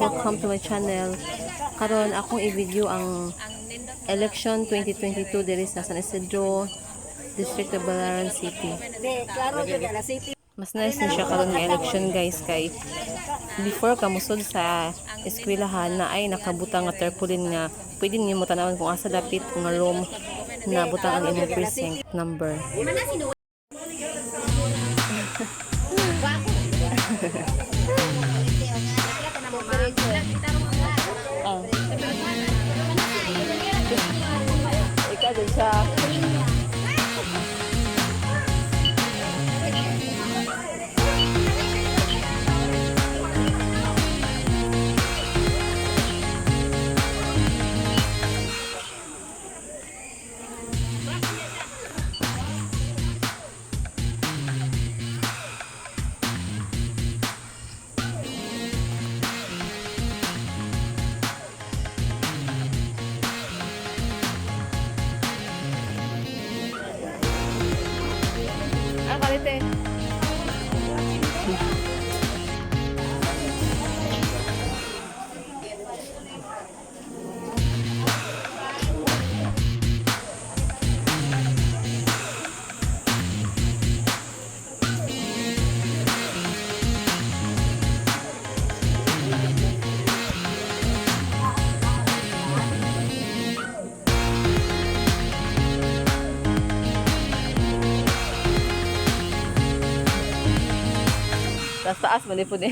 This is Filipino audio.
welcome to my channel. Karon akong i-video ang election 2022 diri sa San Isidro District of Balaran City. Mas nice na siya karon nga election guys kay before kamusod sa eskwelahan na ay nakabutang nga tarpaulin nga pwede niyo mo tanawon kung asa dapit nga room na butang ang imong precinct number. Ikaw din siya. Kalite. Taas man po din.